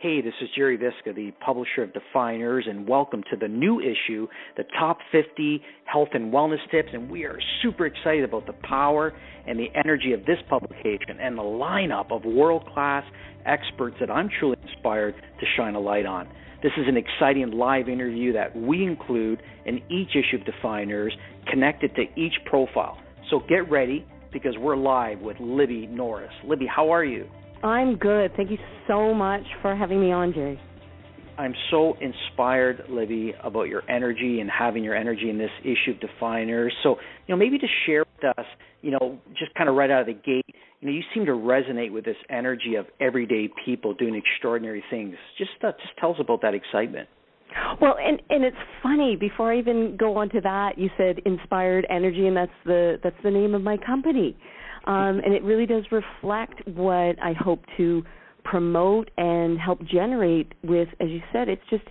Hey, this is Gerry Visca, the publisher of Defyeneurs, and welcome to the new issue, the Top 50 Health and Wellness Tips, and we are super excited about the power and the energy of this publication and the lineup of world-class experts that I'm truly inspired to shine a light on. This is an exciting live interview that we include in each issue of Defyeneurs, connected to each profile. So get ready, because we're live with Libby Norris. Libby, how are you? I'm good. Thank you so much for having me on, Gerry. I'm so inspired, Libby, about your energy and having your energy in this issue of Defyeneurs. So, maybe to share with us, just kind of right out of the gate, you seem to resonate with this energy of everyday people doing extraordinary things. Just tell us about that excitement. Well, and it's funny, before I even go on to that, you said inspired energy, and that's the name of my company. And it really does reflect what I hope to promote and help generate with, as you said, it's just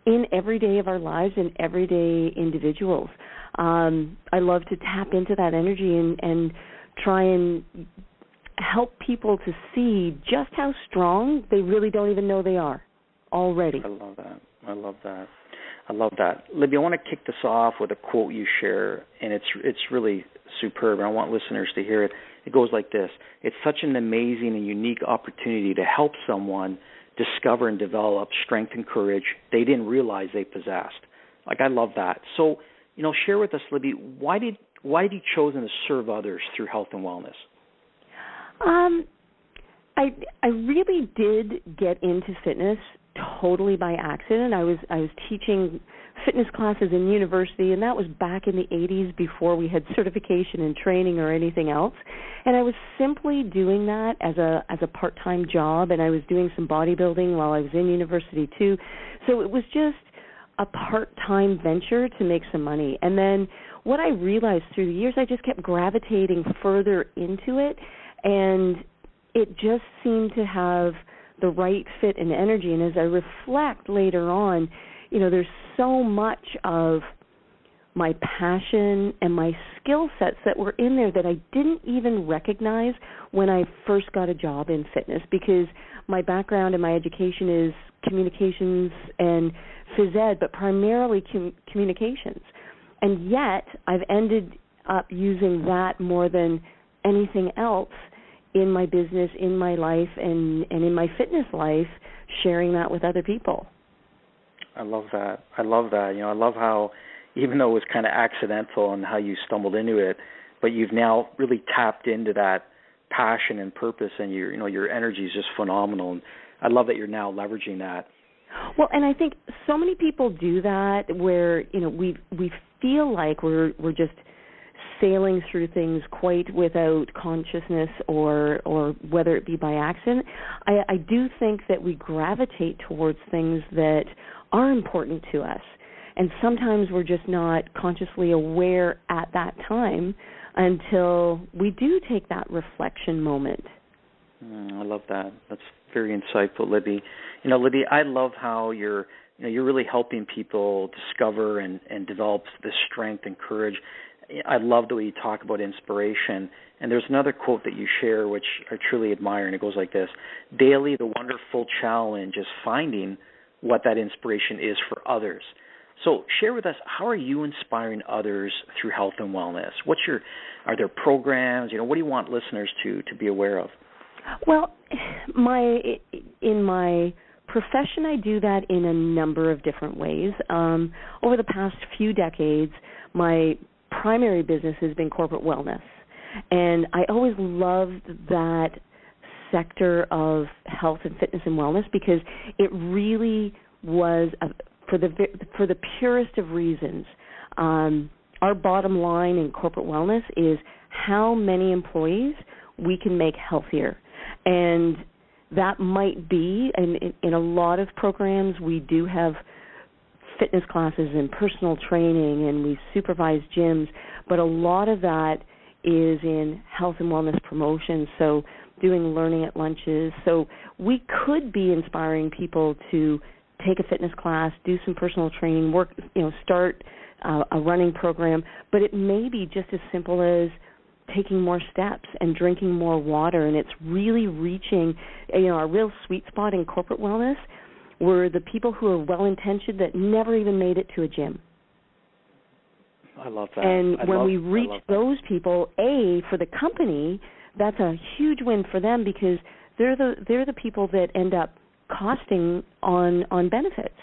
in every day of our lives and everyday individuals. I love to tap into that energy and try and help people to see just how strong they really don't even know they are already. I love that. Libby, I want to kick this off with a quote you share, and it's really superb, and I want listeners to hear it. It goes like this: "It's such an amazing and unique opportunity to help someone discover and develop strength and courage they didn't realize they possessed." I love that. So, share with us, Libby, why did you chosen to serve others through health and wellness? I really did get into fitness totally by accident. I was teaching fitness classes in university, and that was back in the 80s before we had certification and training or anything else. And I was simply doing that as a part-time job, and I was doing some bodybuilding while I was in university too. So it was just a part-time venture to make some money. And then what I realized through the years, I just kept gravitating further into it, and it just seemed to have the right fit and energy. And as I reflect later on, there's so much of my passion and my skill sets that were in there that I didn't even recognize when I first got a job in fitness, because my background and my education is communications and phys ed, but primarily communications. And yet I've ended up using that more than anything else in my business, in my life, and in my fitness life, sharing that with other people. I love that. I love how, even though it was kind of accidental and how you stumbled into it, but you've now really tapped into that passion and purpose, and your energy is just phenomenal. And I love that you're now leveraging that. Well, and I think so many people do that, where we feel like we're just sailing through things quite without consciousness, or whether it be by accident. I do think that we gravitate towards things that are important to us, and sometimes we're just not consciously aware at that time until we do take that reflection moment. I love that. That's very insightful, Libby. Libby, I love how you're really helping people discover and develop this strength and courage. I love the way you talk about inspiration. And there's another quote that you share, which I truly admire, and it goes like this: "Daily, the wonderful challenge is finding what that inspiration is for others." So share with us, how are you inspiring others through health and wellness? Are there programs? What do you want listeners to be aware of? Well, in my profession, I do that in a number of different ways. Over the past few decades, my primary business has been corporate wellness, and I always loved that sector of health and fitness and wellness, because it really was, for the purest of reasons, our bottom line in corporate wellness is how many employees we can make healthier. And that might be, in a lot of programs, we do have fitness classes and personal training, and we supervise gyms, but a lot of that is in health and wellness promotion, so doing learning at lunches. So we could be inspiring people to take a fitness class, do some personal training, start a running program, but it may be just as simple as taking more steps and drinking more water, and it's really reaching, a real sweet spot in corporate wellness were the people who are well-intentioned that never even made it to a gym. I love that. And when we reach those people, for the company, that's a huge win for them because they're the people that end up costing on benefits.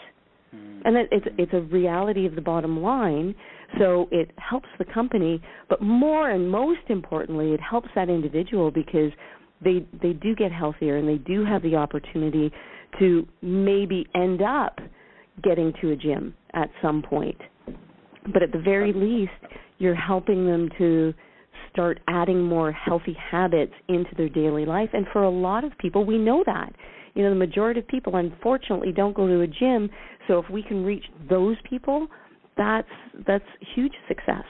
And that it's a reality of the bottom line, so it helps the company, but more and most importantly, it helps that individual because they do get healthier and they do have the opportunity to maybe end up getting to a gym at some point. But at the very least, you're helping them to start adding more healthy habits into their daily life. And for a lot of people, we know that. The majority of people, unfortunately, don't go to a gym. So if we can reach those people, that's huge success.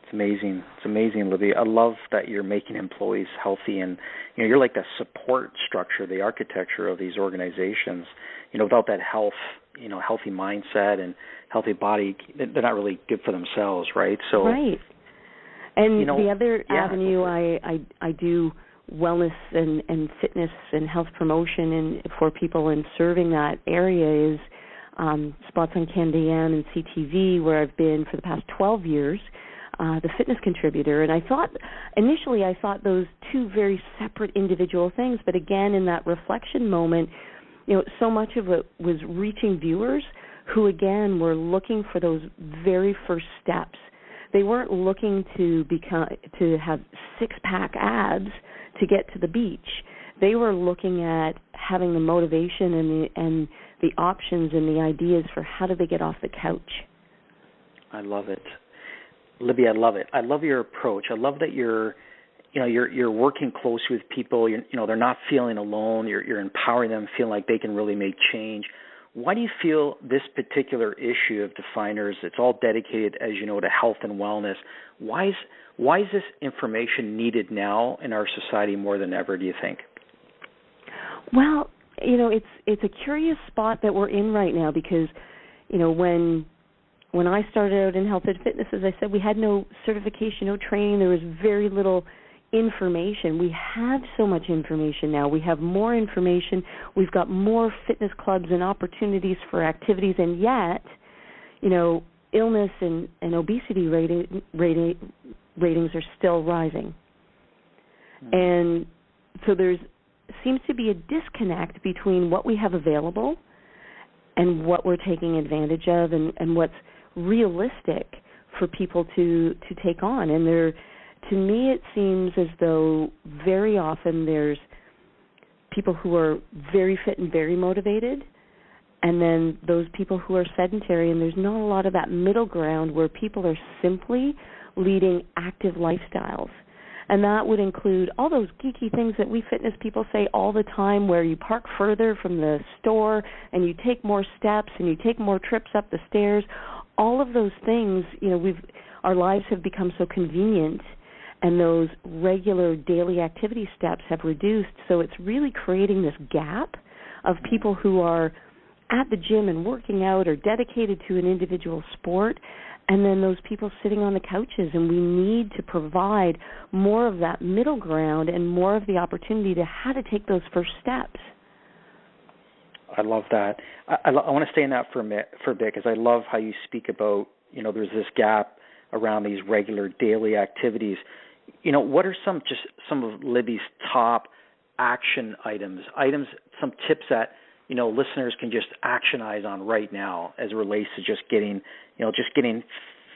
It's amazing. It's amazing, Libby. I love that you're making employees healthy, and you're like the support structure, the architecture of these organizations. Without that healthy mindset and healthy body, they're not really good for themselves, right? So right. And the other avenue I do wellness and fitness and health promotion and for people in serving that area is spots on Canada AM and CTV, where I've been for the past 12 years, the fitness contributor. And initially I thought those two very separate individual things, but again, in that reflection moment, so much of it was reaching viewers who, again, were looking for those very first steps. They weren't looking to have six-pack abs to get to the beach. They were looking at having the motivation and the options and the ideas for how do they get off the couch. I love it. Libby, I love it. I love your approach. I love that you're working closely with people. They're not feeling alone. You're empowering them, feeling like they can really make change. Why do you feel this particular issue of Defyeneurs, it's all dedicated, as you know, to health and wellness? Why is this information needed now in our society more than ever, do you think? Well, it's a curious spot that we're in right now because, when I started out in health and fitness, as I said, we had no certification, no training. There was very little information. We have so much information now. We have more information. We've got more fitness clubs and opportunities for activities, and yet, illness and obesity ratings are still rising. Mm-hmm. And so seems to be a disconnect between what we have available and what we're taking advantage of and what's realistic for people to take on. And to me, it seems as though very often there's people who are very fit and very motivated, and then those people who are sedentary, and there's not a lot of that middle ground where people are simply leading active lifestyles. And that would include all those geeky things that we fitness people say all the time, where you park further from the store and you take more steps and you take more trips up the stairs. All of those things, our lives have become so convenient, and those regular daily activity steps have reduced. So it's really creating this gap of people who are at the gym and working out or dedicated to an individual sport, and then those people sitting on the couches. And we need to provide more of that middle ground and more of the opportunity to how to take those first steps. I love that. I want to stay in that for a bit because I love how you speak about, there's this gap around these regular daily activities. What are some of Libby's top action items, some tips that, listeners can just actionize on right now as it relates to just getting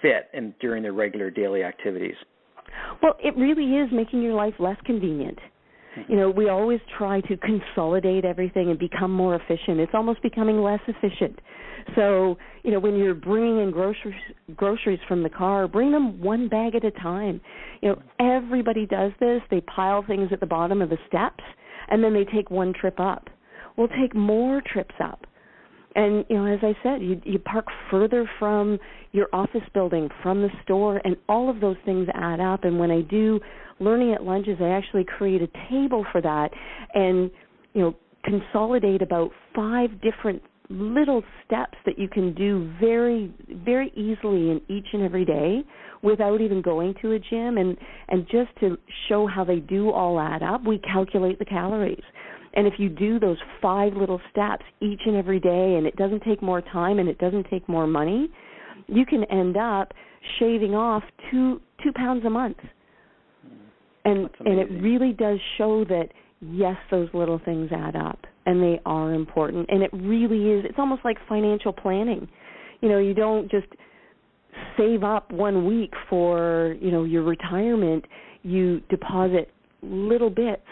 fit and during their regular daily activities? Well, it really is making your life less convenient. We always try to consolidate everything and become more efficient. It's almost becoming less efficient. So, when you're bringing in groceries from the car, bring them one bag at a time. Everybody does this. They pile things at the bottom of the steps, and then they take one trip up. We'll take more trips up. And, as I said, you park further from your office building, from the store, and all of those things add up. And when I do learning at lunches, I actually create a table for that and, consolidate about 5 different little steps that you can do very, very easily in each and every day without even going to a gym. And just to show how they do all add up, we calculate the calories. And if you do those 5 little steps each and every day, and it doesn't take more time and it doesn't take more money, you can end up shaving off 2 pounds a month. And it really does show that, yes, those little things add up, and they are important. And it really is. It's almost like financial planning. You don't just save up 1 week for, your retirement. You deposit little bits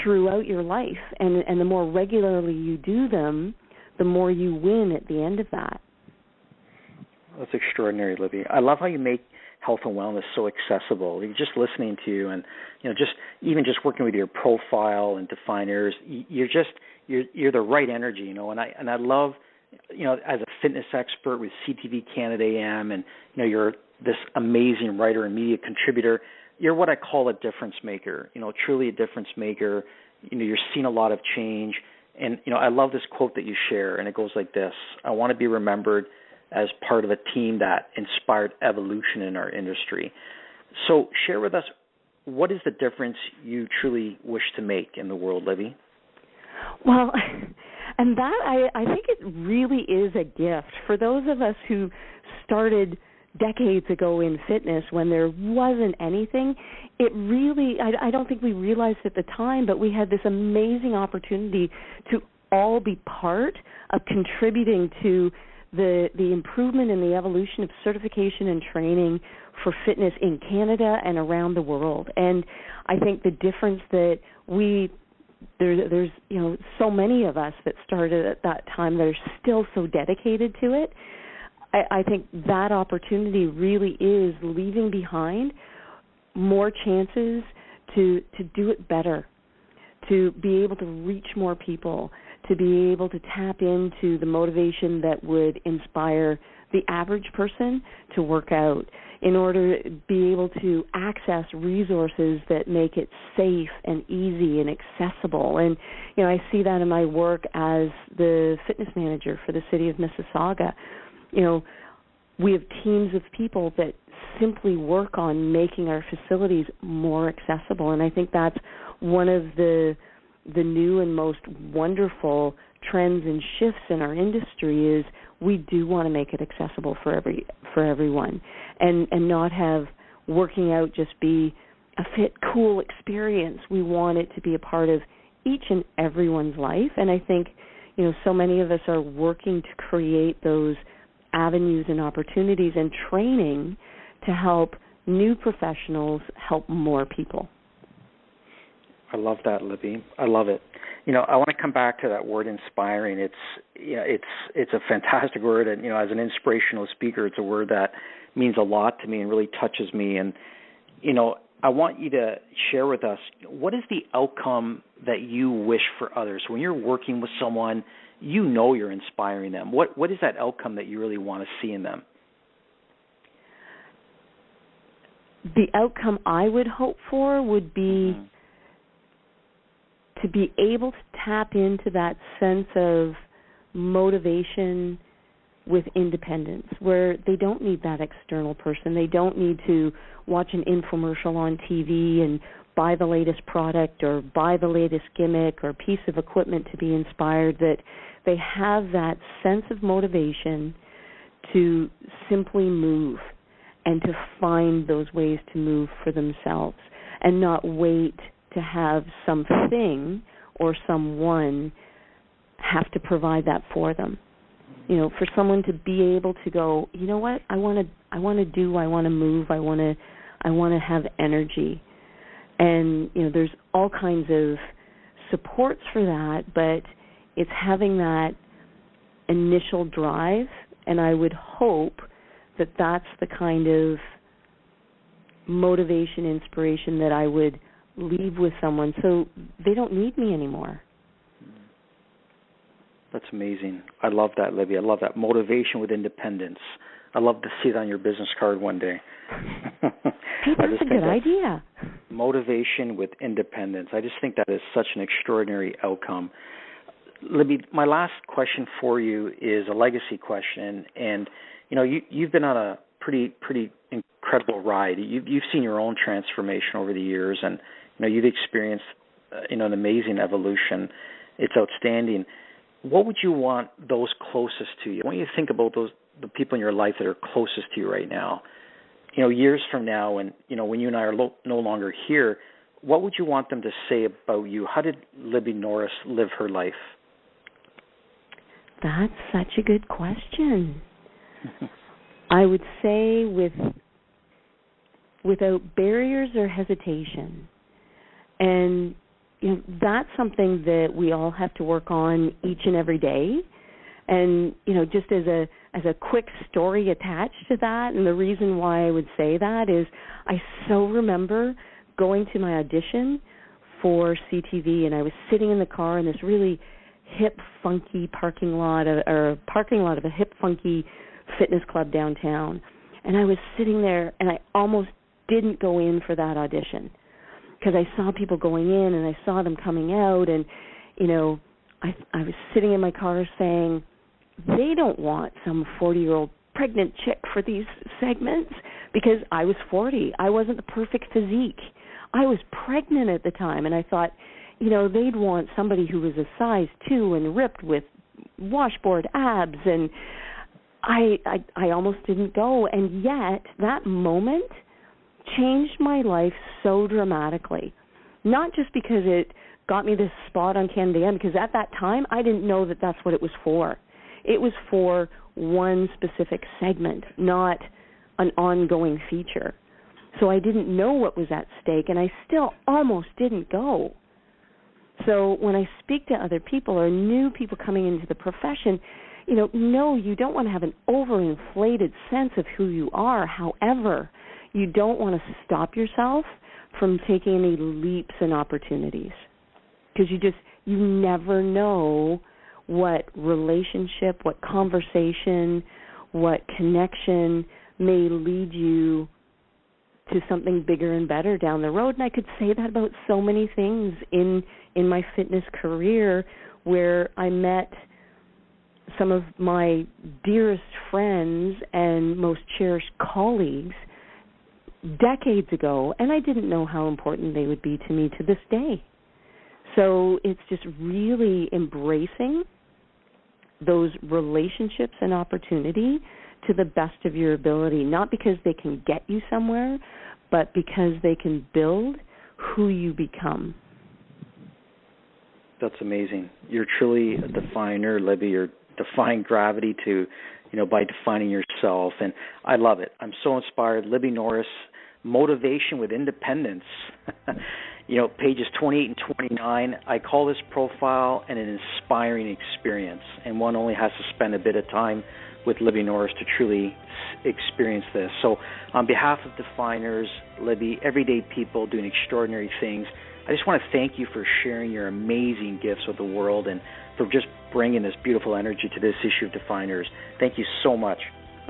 throughout your life, and the more regularly you do them, the more you win at the end of that. That's extraordinary, Libby. I love how you make health and wellness so accessible. You're just listening to you, and just working with your profile and Defyeneurs, you're the right energy, And I love, as a fitness expert with CTV Canada AM, and you're this amazing writer and media contributor. You're what I call a difference maker. Truly a difference maker. You're seeing a lot of change, and I love this quote that you share, and it goes like this: "I want to be remembered as part of a team that inspired evolution in our industry." So share with us, what is the difference you truly wish to make in the world, Libby? Well, and that I think it really is a gift for those of us who started decades ago in fitness when there wasn't anything. It really, I don't think we realized at the time, but we had this amazing opportunity to all be part of contributing to the improvement and the evolution of certification and training for fitness in Canada and around the world. And I think the difference that there's so many of us that started at that time that are still so dedicated to it. I think that opportunity really is leaving behind more chances to do it better, to be able to reach more people, to be able to tap into the motivation that would inspire the average person to work out, in order to be able to access resources that make it safe and easy and accessible. And, I see that in my work as the fitness manager for the city of Mississauga. We have teams of people that simply work on making our facilities more accessible, and I think that's one of the new and most wonderful trends and shifts in our industry is we do want to make it accessible for everyone, and not have working out just be a fit, cool experience. We want it to be a part of each and everyone's life, and I think so many of us are working to create those avenues and opportunities and training to help new professionals help more people. I love that, Libby. I love it. I want to come back to that word inspiring. It's a fantastic word, and as an inspirational speaker, it's a word that means a lot to me and really touches me. And I want you to share with us, what is the outcome that you wish for others? When you're working with someone, you're inspiring them. What is that outcome that you really want to see in them? The outcome I would hope for would be to be able to tap into that sense of motivation with independence, where they don't need that external person. They don't need to watch an infomercial on TV and buy the latest product or buy the latest gimmick or piece of equipment to be inspired, that they have that sense of motivation to simply move and to find those ways to move for themselves and not wait to have something or someone have to provide that for them. For someone to be able to go, what, I want to move, I want to have energy. And, there's all kinds of supports for that, but it's having that initial drive, and I would hope that that's the kind of motivation, inspiration that I would leave with someone so they don't need me anymore. That's amazing. I love that, Libby. I love that. Motivation with independence. I'd love to see it on your business card one day. Hey, that's a good idea. Motivation with independence. I just think that is such an extraordinary outcome. Libby, my last question for you is a legacy question, and you've been on a pretty incredible ride. You've seen your own transformation over the years, and you've experienced an amazing evolution. It's outstanding. What would you want those closest to you? When you think about the people in your life that are closest to you right now, years from now, and when you and I are no longer here, what would you want them to say about you? How did Libby Norris live her life? That's such a good question. I would say without barriers or hesitation. And that's something that we all have to work on each and every day. And just as a quick story attached to that, and the reason why I would say that is I so remember going to my audition for CTV, and I was sitting in the car in this really hip, funky parking lot of a hip, funky fitness club downtown. And I was sitting there, and I almost didn't go in for that audition because I saw people going in and I saw them coming out, and I was sitting in my car saying, they don't want some 40-year-old pregnant chick for these segments, because I was 40. I wasn't the perfect physique. I was pregnant at the time, and I thought, they'd want somebody who was a size 2 and ripped with washboard abs, and I almost didn't go. And yet that moment changed my life so dramatically, not just because it got me this spot on Canada AM, because at that time I didn't know that that's what it was for. It was for one specific segment, not an ongoing feature. So I didn't know what was at stake, and I still almost didn't go. So when I speak to other people or new people coming into the profession, no, you don't want to have an overinflated sense of who you are. However, you don't want to stop yourself from taking any leaps and opportunities, because you never know what relationship, what conversation, what connection may lead you to something bigger and better down the road. And I could say that about so many things in my fitness career, where I met some of my dearest friends and most cherished colleagues decades ago, and I didn't know how important they would be to me to this day. So it's just really embracing those relationships and opportunity to the best of your ability, not because they can get you somewhere, but because they can build who you become. That's amazing. You're truly a definer, Libby. You're defying gravity by defining yourself, and I love it. I'm so inspired. Libby Norris, Motivation with Independence. Pages 28 and 29. I call this profile an inspiring experience, and one only has to spend a bit of time with Libby Norris to truly experience this. So on behalf of Defyeneurs, Libby, everyday people doing extraordinary things, I just want to thank you for sharing your amazing gifts with the world and for just bringing this beautiful energy to this issue of Defyeneurs. Thank you so much.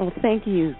Oh, thank you.